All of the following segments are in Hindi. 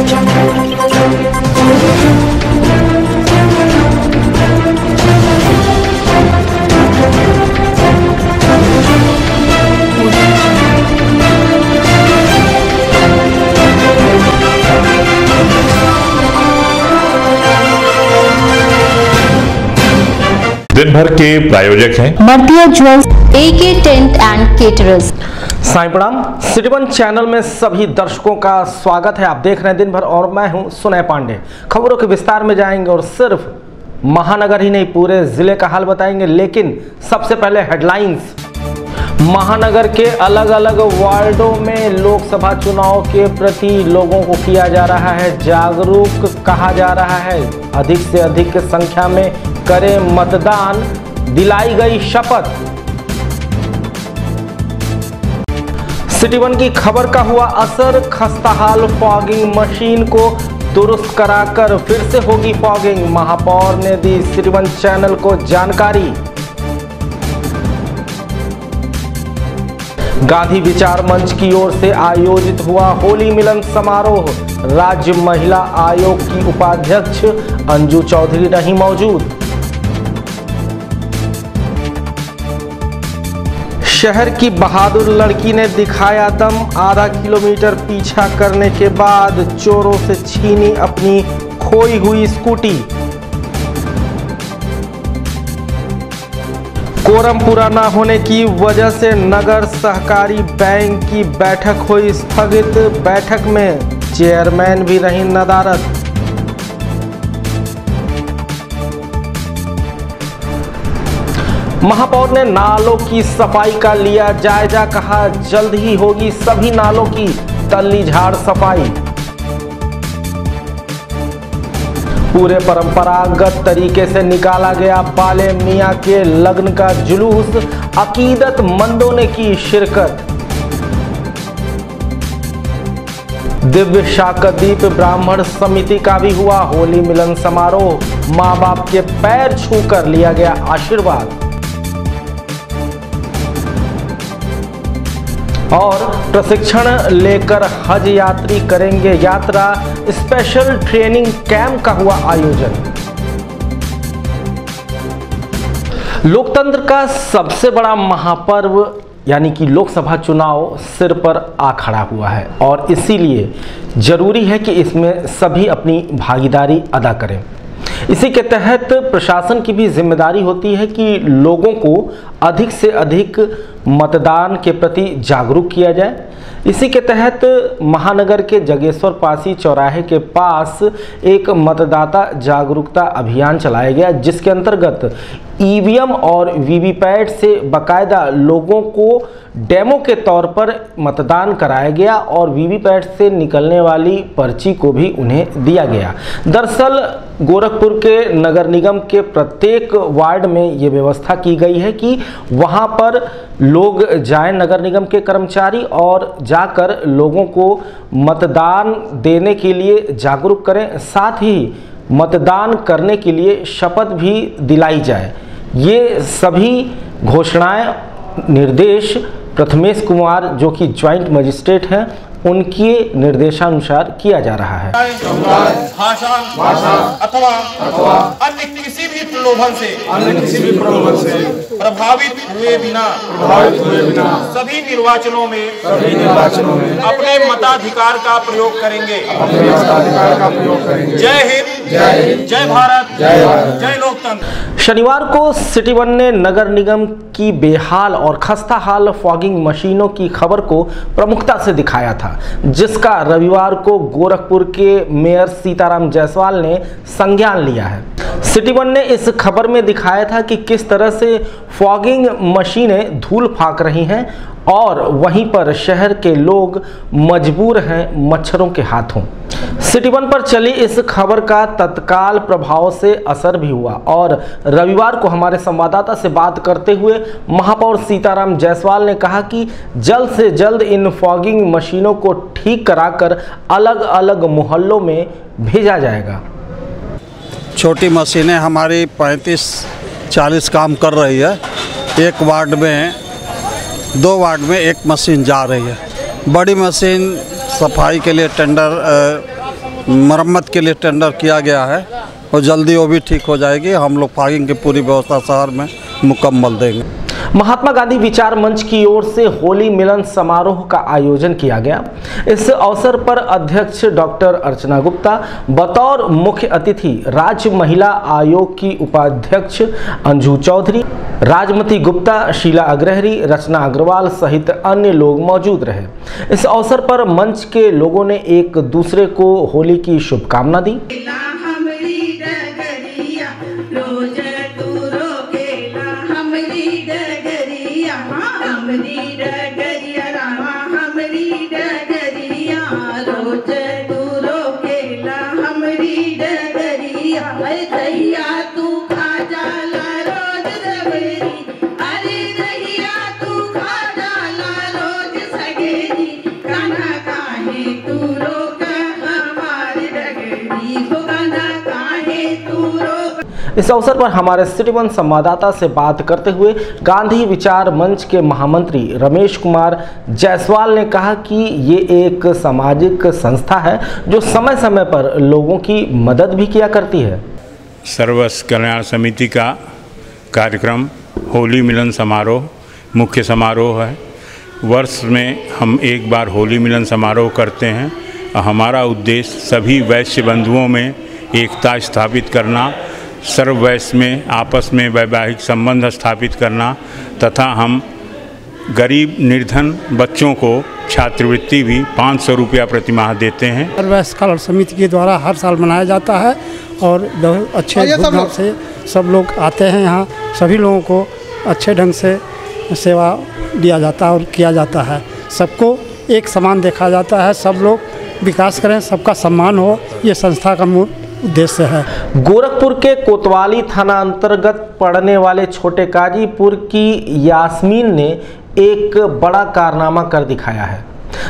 दिन भर के प्रायोजक हैं Martiya jewels, AK tent and caterers. Sai प्रणाम। सिटी वन चैनल में सभी दर्शकों का स्वागत है। आप देख रहे हैं दिन भर और मैं हूं सुनय पांडे। खबरों के विस्तार में जाएंगे और सिर्फ महानगर ही नहीं पूरे जिले का हाल बताएंगे, लेकिन सबसे पहले हेडलाइंस। महानगर के अलग अलग वार्डों में लोकसभा चुनाव के प्रति लोगों को किया जा रहा है जागरूक, कहा जा रहा है अधिक से अधिक संख्या में करें मतदान, दिलाई गई शपथ। सिटी वन की खबर का हुआ असर, खस्ताहाल फॉगिंग मशीन को दुरुस्त कराकर फिर से होगी फॉगिंग, महापौर ने दी सिटी वन चैनल को जानकारी। गांधी विचार मंच की ओर से आयोजित हुआ होली मिलन समारोह, राज्य महिला आयोग की उपाध्यक्ष अंजू चौधरी रही मौजूद। शहर की बहादुर लड़की ने दिखाया दम, आधा किलोमीटर पीछा करने के बाद चोरों से छीनी अपनी खोई हुई स्कूटी। कोरम पूरा न होने की वजह से नगर सहकारी बैंक की बैठक हुई स्थगित, बैठक में चेयरमैन भी रही नदारत। महापौर ने नालों की सफाई का लिया जायजा, कहा जल्द ही होगी सभी नालों की तल्ली झाड़ सफाई। पूरे परंपरागत तरीके से निकाला गया बाले मियां के लग्न का जुलूस, अकीदतमंदों ने की शिरकत। दिव्य शाकदीप ब्राह्मण समिति का भी हुआ होली मिलन समारोह, मां बाप के पैर छूकर लिया गया आशीर्वाद। और प्रशिक्षण लेकर हज यात्री करेंगे यात्रा, स्पेशल ट्रेनिंग कैंप का हुआ आयोजन। लोकतंत्र का सबसे बड़ा महापर्व यानी कि लोकसभा चुनाव सिर पर आ खड़ा हुआ है और इसीलिए जरूरी है कि इसमें सभी अपनी भागीदारी अदा करें। इसी के तहत प्रशासन की भी जिम्मेदारी होती है कि लोगों को अधिक से अधिक मतदान के प्रति जागरूक किया जाए। इसी के तहत महानगर के जगेश्वर पासी चौराहे के पास एक मतदाता जागरूकता अभियान चलाया गया, जिसके अंतर्गत ईवीएम और वीवीपैट से बाकायदा लोगों को डेमो के तौर पर मतदान कराया गया और वीवीपैट से निकलने वाली पर्ची को भी उन्हें दिया गया। दरअसल गोरखपुर के नगर निगम के प्रत्येक वार्ड में ये व्यवस्था की गई है कि वहां पर लोग जाएं, नगर निगम के कर्मचारी, और जाकर लोगों को मतदान देने के लिए जागरूक करें, साथ ही मतदान करने के लिए शपथ भी दिलाई जाए। ये सभी घोषणाएं, निर्देश प्रथमेश कुमार जो कि ज्वाइंट मजिस्ट्रेट हैं, उनके निर्देशानुसार किया जा रहा है। भाषा अथवा अन्य किसी भी प्रलोभन से प्रभावित हुए बिना सभी निर्वाचनों में अपने मताधिकार का प्रयोग करेंगे। जय हिंद, जय भारत, जय लोकतंत्र। शनिवार को सिटी वन ने नगर निगम की बेहाल और खस्ताहाल फॉगिंग मशीनों की खबर को प्रमुखता से दिखाया था, जिसका रविवार को गोरखपुर के मेयर सीताराम जायसवाल ने संज्ञान लिया है। सिटी वन ने इस खबर में दिखाया था कि किस तरह से फॉगिंग मशीनें धूल फाक रही हैं और वहीं पर शहर के लोग मजबूर हैं मच्छरों के हाथों। सिटी वन पर चली इस खबर का तत्काल प्रभाव से असर भी हुआ और रविवार को हमारे संवाददाता से बात करते हुए महापौर सीताराम जायसवाल ने कहा कि जल्द से जल्द इन फॉगिंग मशीनों को ठीक कराकर अलग अलग मोहल्लों में भेजा जाएगा। छोटी मशीनें हमारी 35-40 काम कर रही है। एक वार्ड में 2 वार्ड में एक मशीन जा रही है। बड़ी मशीन सफाई के लिए टेंडर मरम्मत के लिए टेंडर किया गया है और जल्दी वो भी ठीक हो जाएगी। हम लोग पार्किंग की पूरी व्यवस्था शहर में मुकम्मल देंगे। महात्मा गांधी विचार मंच की ओर से होली मिलन समारोह का आयोजन किया गया। इस अवसर पर अध्यक्ष डॉक्टर अर्चना गुप्ता, बतौर मुख्य अतिथि राज्य महिला आयोग की उपाध्यक्ष अंजू चौधरी, राजमती गुप्ता, शीला अग्रहरी, रचना अग्रवाल सहित अन्य लोग मौजूद रहे। इस अवसर पर मंच के लोगों ने एक दूसरे को होली की शुभकामना दी। इस अवसर पर हमारे सिटी वन संवाददाता से बात करते हुए गांधी विचार मंच के महामंत्री रमेश कुमार जायसवाल ने कहा कि ये एक सामाजिक संस्था है जो समय समय पर लोगों की मदद भी किया करती है। सर्वस कल्याण समिति का कार्यक्रम होली मिलन समारोह मुख्य समारोह है। वर्ष में हम एक बार होली मिलन समारोह करते हैं। हमारा उद्देश्य सभी वैश्य बंधुओं में एकता स्थापित करना, सर्व वैश्य में आपस में वैवाहिक संबंध स्थापित करना तथा हम गरीब निर्धन बच्चों को छात्रवृत्ति भी 500 रुपया प्रति माह देते हैं। सर्ववैश्य कल्याण समिति के द्वारा हर साल मनाया जाता है और बहुत अच्छे धूमधाम से सब लोग आते हैं। यहाँ सभी लोगों को अच्छे ढंग से सेवा दिया जाता है और किया जाता है। सबको एक समान देखा जाता है। सब लोग विकास करें, सबका सम्मान हो, ये संस्था का मूल उद्देश्य है। गोरखपुर के कोतवाली थाना अंतर्गत पड़ने वाले छोटे काजीपुर की यास्मीन ने एक बड़ा कारनामा कर दिखाया है।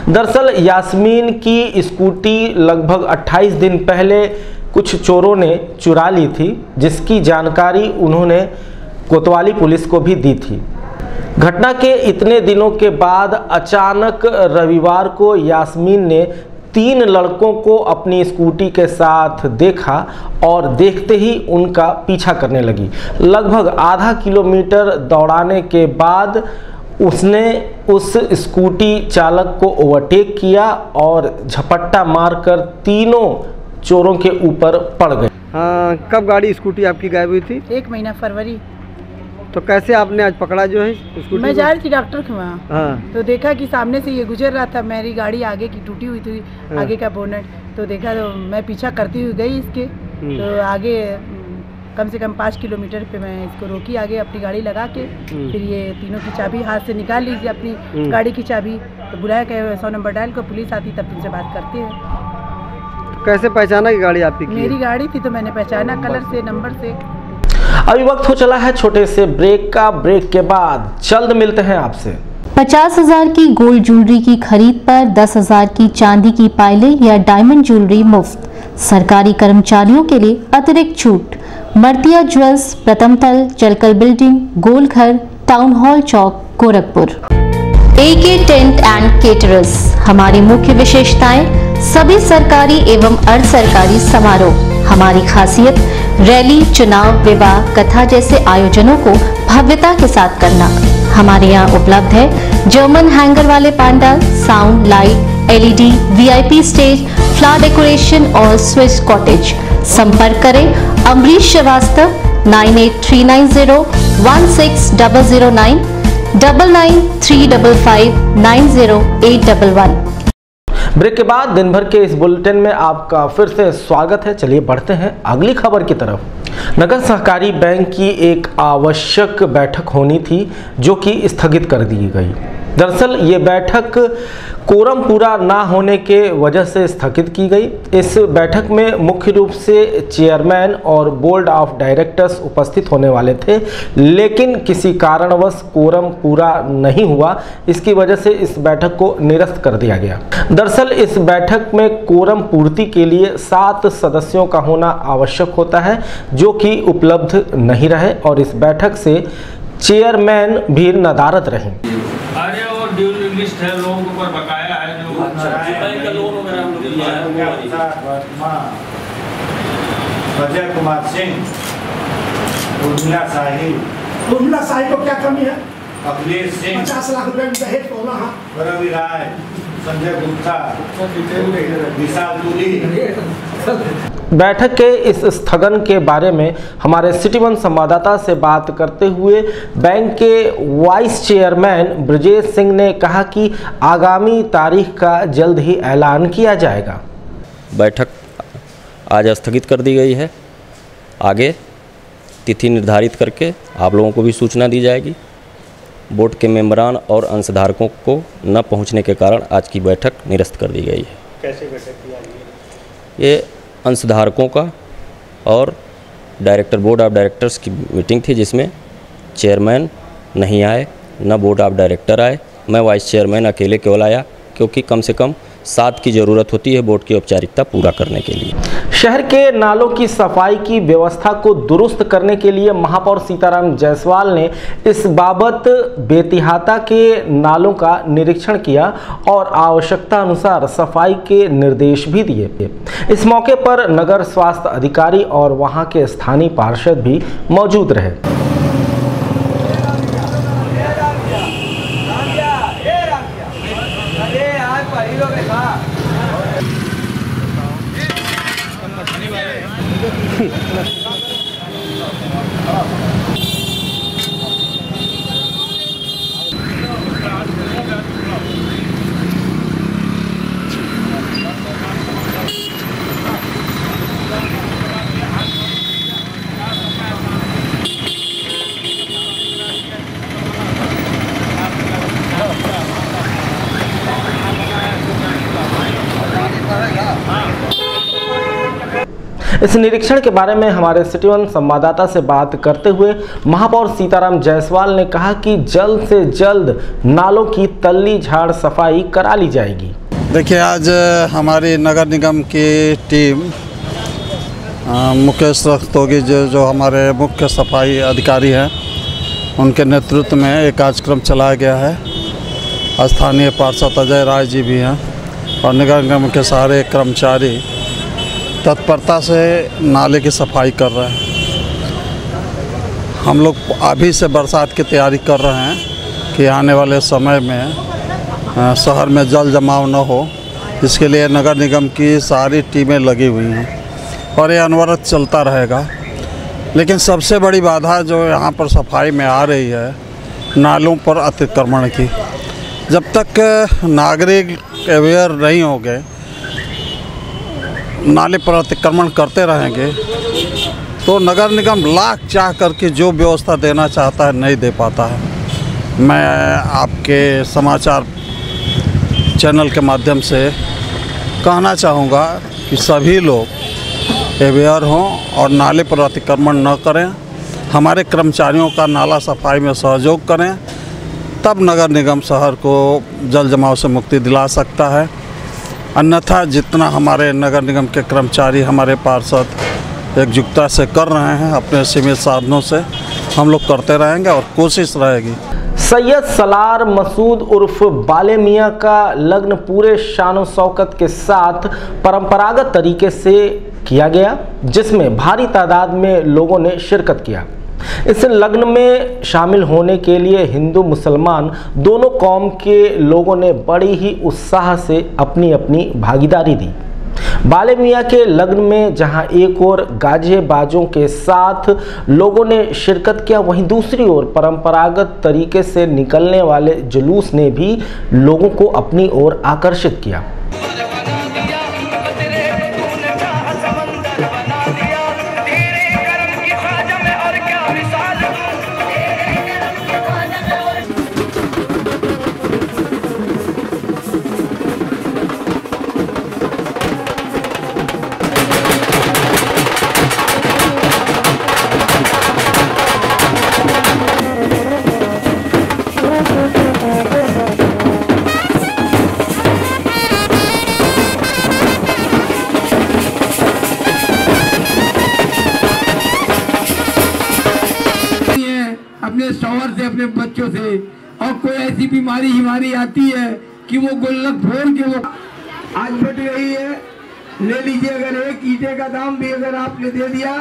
दरअसल यास्मीन की स्कूटी लगभग 28 दिन पहले कुछ चोरों ने चुरा ली थी, जिसकी जानकारी उन्होंने कोतवाली पुलिस को भी दी थी। घटना के इतने दिनों के बाद अचानक रविवार को यास्मीन ने 3 लड़कों को अपनी स्कूटी के साथ देखा और देखते ही उनका पीछा करने लगी। लगभग आधा किलोमीटर दौड़ाने के बाद उसने उस स्कूटी चालक को ओवरटेक किया और झपट्टा मारकर तीनों चोरों के ऊपर पड़ गए। हाँ, कब गाड़ी स्कूटी आपकी गायब हुई थी? 1 महीना फरवरी। तो कैसे आपने आज पकड़ा जो है स्कूटी? मैं जा रही थी डॉक्टर के वहाँ। हाँ। तो देखा कि सामने से ये गुजर रहा था। मेरी गाड़ी आगे की टूटी हुई थी। हाँ। आगे का बोनट तो देखा, तो मैं पीछा करती हुई गई इसके। तो आगे कम से कम 5 किलोमीटर पे मैं इसको रोकी आगे अपनी गाड़ी लगा के। फिर ये तीनों की चाबी हाथ से निकाल लीजिए अपनी गाड़ी की चाबी। तो बुलाया कि 100 नंबर डायल को, पुलिस आती तब तुमसे बात करते हैं। तो कैसे पहचाना कि गाड़ी आपकी? मेरी गाड़ी थी तो मैंने पहचाना कलर से, नंबर से। अभी वक्त हो चला है छोटे से ब्रेक का। ब्रेक के बाद जल्द मिलते हैं आपसे। 50,000 की गोल्ड ज्वेलरी की खरीद पर 10,000 की चांदी की पायलें या डायमंड ज्वेलरी मुफ्त। सरकारी कर्मचारियों के लिए अतिरिक्त छूट। मर्तिया ज्वेल्स, प्रथम तल, जलकल बिल्डिंग, गोलघर, टाउन हॉल चौक, Gorakhpur. AK tent and caterers. हमारी मुख्य विशेषताएं: सभी सरकारी एवं अर्ध सरकारी समारोह। हमारी खासियत: रैली, चुनाव, विवाह, कथा जैसे आयोजनों को भव्यता के साथ करना। हमारे यहाँ उपलब्ध है जर्मन हैंगर वाले pandal, sound, light, LED, VIP stage, flower decoration और स्विस कॉटेज। संपर्क करें अमरीश श्रीवास्तव 98390 16009 993559 90811। ब्रेक के बाद दिन भर के इस बुलेटिन में आपका फिर से स्वागत है। चलिए बढ़ते हैं अगली खबर की तरफ। नगद सहकारी बैंक की एक आवश्यक बैठक होनी थी जो कि स्थगित कर दी गई। दरअसल ये बैठक कोरम पूरा ना होने के वजह से स्थगित की गई। इस बैठक में मुख्य रूप से चेयरमैन और बोर्ड ऑफ डायरेक्टर्स उपस्थित होने वाले थे, लेकिन किसी कारणवश कोरम पूरा नहीं हुआ। इसकी वजह से इस बैठक को निरस्त कर दिया गया। दरअसल इस बैठक में कोरम पूर्ति के लिए 7 सदस्यों का होना आवश्यक होता है, जो कि उपलब्ध नहीं रहे और इस बैठक से चेयरमैन भी नदारद रहे। अरे और ड्यू लिस्ट है, लोगों के ऊपर बकाया है जो बैंक का लोन वगैरह हम लोग अजय कुमार सिंह, उर्मिला शाही को क्या कमी है? अखिलेश सिंह, 50 लाख रुपए में दहेज बोला। हाँ, रवि राय, संजय गुप्ता, विशाल दूरी। बैठक के इस स्थगन के बारे में हमारे सिटी वन संवाददाता से बात करते हुए बैंक के वाइस चेयरमैन ब्रजेश सिंह ने कहा कि आगामी तारीख का जल्द ही ऐलान किया जाएगा। बैठक आज स्थगित कर दी गई है। आगे तिथि निर्धारित करके आप लोगों को भी सूचना दी जाएगी। बोर्ड के मेंबरान और अंशधारकों को न पहुंचने के कारण आज की बैठक निरस्त कर दी गई है। कैसे बैठक की जा रही है? ये अंशधारकों का और डायरेक्टर बोर्ड ऑफ डायरेक्टर्स की मीटिंग थी, जिसमें चेयरमैन नहीं आए, न बोर्ड ऑफ डायरेक्टर आए। मैं वाइस चेयरमैन अकेले केवल आया, क्योंकि कम से कम 7 की ज़रूरत होती है बोर्ड की औपचारिकता पूरा करने के लिए। शहर के नालों की सफाई की व्यवस्था को दुरुस्त करने के लिए महापौर सीताराम जायसवाल ने इस बाबत बेतिहाता के नालों का निरीक्षण किया और आवश्यकता अनुसार सफाई के निर्देश भी दिए। इस मौके पर नगर स्वास्थ्य अधिकारी और वहां के स्थानीय पार्षद भी मौजूद रहे। इस निरीक्षण के बारे में हमारे सिटी वन संवाददाता से बात करते हुए महापौर सीताराम जायसवाल ने कहा कि जल्द से जल्द नालों की तल्ली झाड़ सफाई करा ली जाएगी। देखिए, आज हमारी नगर निगम की टीम मुकेश रस्तोगी जो हमारे मुख्य सफाई अधिकारी हैं, उनके नेतृत्व में एक कार्यक्रम चलाया गया है। स्थानीय पार्षद अजय राय जी भी हैं और नगर निगम के सारे कर्मचारी तत्परता से नाले की सफाई कर रहे हैं। हम लोग अभी से बरसात की तैयारी कर रहे हैं कि आने वाले समय में शहर में जल जमाव न हो, इसके लिए नगर निगम की सारी टीमें लगी हुई हैं और ये अनवरत चलता रहेगा। लेकिन सबसे बड़ी बाधा जो यहाँ पर सफाई में आ रही है, नालों पर अतिक्रमण की। जब तक नागरिक अवेयर नहीं होंगे, नाले पर अतिक्रमण करते रहेंगे, तो नगर निगम लाख चाह करके जो व्यवस्था देना चाहता है नहीं दे पाता है। मैं आपके समाचार चैनल के माध्यम से कहना चाहूँगा कि सभी लोग अवेयर हों और नाले पर अतिक्रमण न करें। हमारे कर्मचारियों का नाला सफाई में सहयोग करें, तब नगर निगम शहर को जल जमाव से मुक्ति दिला सकता है। अन्यथा जितना हमारे नगर निगम के कर्मचारी, हमारे पार्षद एकजुटता से कर रहे हैं अपने सीमित साधनों से, हम लोग करते रहेंगे और कोशिश रहेगी। सैयद सलार मसूद उर्फ बाले मियाँ का लग्न पूरे शान शौकत के साथ परंपरागत तरीके से किया गया, जिसमें भारी तादाद में लोगों ने शिरकत किया। इस लग्न में शामिल होने के लिए हिंदू मुसलमान दोनों कौम के लोगों ने बड़ी ही उत्साह से अपनी अपनी भागीदारी दी। बाले मियाँ के लग्न में जहां एक ओर गाजे बाजों के साथ लोगों ने शिरकत किया, वहीं दूसरी ओर परंपरागत तरीके से निकलने वाले जुलूस ने भी लोगों को अपनी ओर आकर्षित किया। अपने शौहर से, अपने बच्चों से, और कोई ऐसी बीमारी आती है कि वो गुल्लक फोड़ के वो आज बढ़ रही है। ले लीजिए, अगर एक ईंटे का दाम भी अगर आपने दे दिया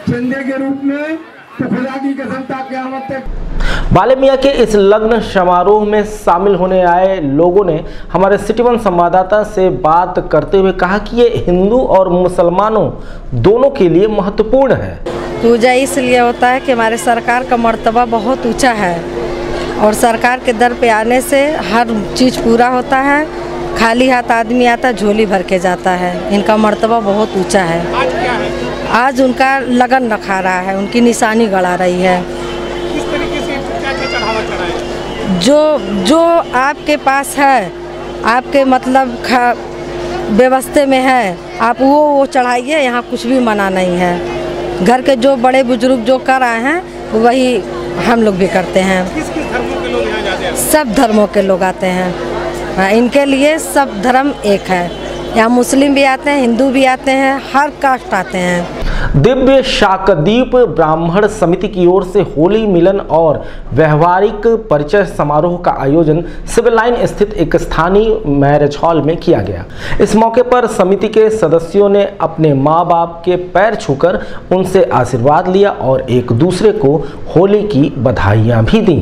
चंदे के रूप में तो खुदा की कसम ता क़यामत तक। बाले मियाँ के इस लग्न समारोह में शामिल होने आए लोगों ने हमारे सिटी वन संवाददाता से बात करते हुए कहा कि ये हिंदू और मुसलमानों दोनों के लिए महत्वपूर्ण है। पूजा इसलिए होता है कि हमारे सरकार का मर्तबा बहुत ऊंचा है और सरकार के दर पे आने से हर चीज़ पूरा होता है। खाली हाथ आदमी आता झोली भर के जाता है। इनका मर्तबा बहुत ऊंचा है। आज क्या है? आज उनका लगन रखा रहा है, उनकी निशानी गड़ा रही है। किस तरीके से क्या चढ़ावा चढ़ाए? जो आपके पास है, आपके मतलब व्यवस्था में है, आप वो चढ़ाइए। यहाँ कुछ भी मना नहीं है। घर के जो बड़े बुजुर्ग जो कर आए हैं वही हम लोग भी करते हैं। किस किस धर्मों के लोग यहाँ जाते हैं? सब धर्मों के लोग आते हैं। इनके लिए सब धर्म एक है। यहाँ मुस्लिम भी आते हैं, हिंदू भी आते हैं, हर कास्ट आते हैं। दिव्य शाकदीप ब्राह्मण समिति की ओर से होली मिलन और व्यवहारिक परिचय समारोह का आयोजन सिविल लाइन स्थित एक स्थानीय मैरिज हॉल में किया गया। इस मौके पर समिति के सदस्यों ने अपने मां बाप के पैर छूकर उनसे आशीर्वाद लिया और एक दूसरे को होली की बधाइयां भी दी।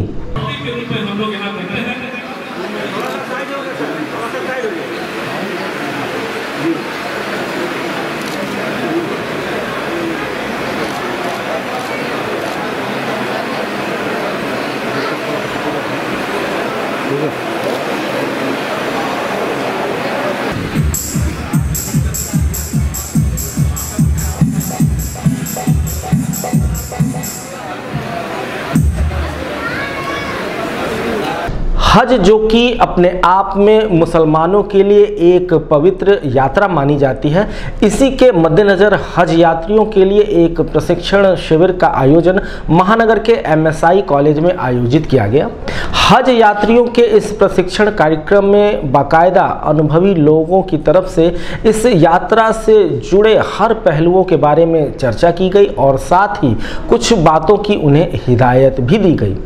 हज, जो कि अपने आप में मुसलमानों के लिए एक पवित्र यात्रा मानी जाती है, इसी के मद्देनज़र हज यात्रियों के लिए एक प्रशिक्षण शिविर का आयोजन महानगर के MSI कॉलेज में आयोजित किया गया। हज यात्रियों के इस प्रशिक्षण कार्यक्रम में बाकायदा अनुभवी लोगों की तरफ से इस यात्रा से जुड़े हर पहलुओं के बारे में चर्चा की गई और साथ ही कुछ बातों की उन्हें हिदायत भी दी गई।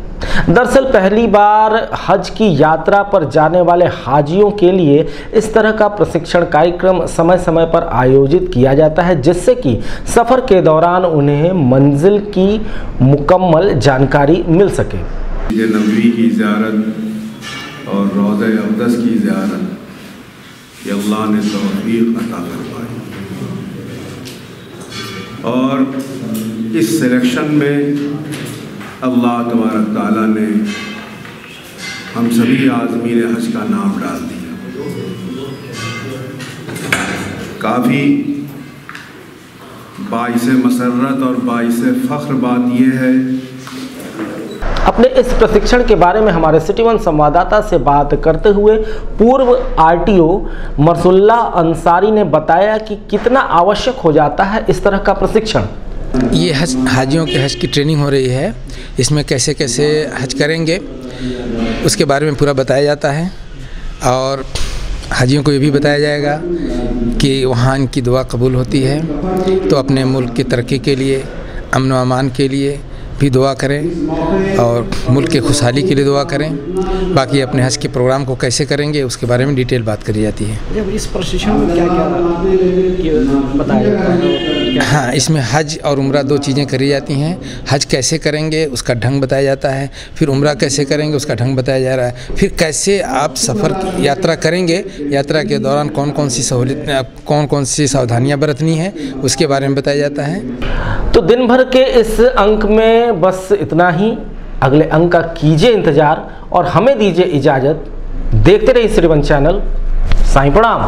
दरअसल पहली बार हज की यात्रा पर जाने वाले हाजियों के लिए इस तरह का प्रशिक्षण कार्यक्रम समय समय पर आयोजित किया जाता है, जिससे कि सफ़र के दौरान उन्हें मंजिल की मुकम्मल जानकारी मिल सके। नबी की ज़ियारत और रोज़े अक़दस की ज़ियारत ये अल्लाह ने तौफ़ीक़ अता फरमाई और इस सिलेक्शन में अल्लाह तबारक ताला ने हम सभी आज़मीन हज का नाम डाल दिया। काफ़ी बाइसे मसर्रत और बाइसे फ़ख्र बात यह है। अपने इस प्रशिक्षण के बारे में हमारे सिटी वन संवाददाता से बात करते हुए पूर्व RTO मरसुल्ला अंसारी ने बताया कि कितना आवश्यक हो जाता है इस तरह का प्रशिक्षण। ये हाजियों के हज की ट्रेनिंग हो रही है। इसमें कैसे कैसे हज करेंगे उसके बारे में पूरा बताया जाता है और हाजियों को ये भी बताया जाएगा कि वहाँ इनकी दुआ कबूल होती है, तो अपने मुल्क की तरक्की के लिए, अमन व अमान के लिए भी दुआ करें और मुल्क के खुशहाली के लिए दुआ करें। बाकी अपने हज के प्रोग्राम को कैसे करेंगे उसके बारे में डिटेल बात करी जाती है। जब इस प्रशिक्षण में क्या बताया जाता है? हाँ, इसमें हज और उम्रा दो चीज़ें करी जाती हैं। हज कैसे करेंगे उसका ढंग बताया जाता है, फिर उम्रा कैसे करेंगे उसका ढंग बताया जा रहा है, फिर कैसे आप सफ़र की यात्रा करेंगे, यात्रा के दौरान कौन कौन सी सहूलियत, कौन कौन सी सावधानियाँ बरतनी है उसके बारे में बताया जाता है। तो दिन भर के इस अंक में बस इतना ही। अगले अंक का कीजिए इंतजार और हमें दीजिए इजाज़त। देखते रहिए सिटी वन चैनल। साईं प्रणाम।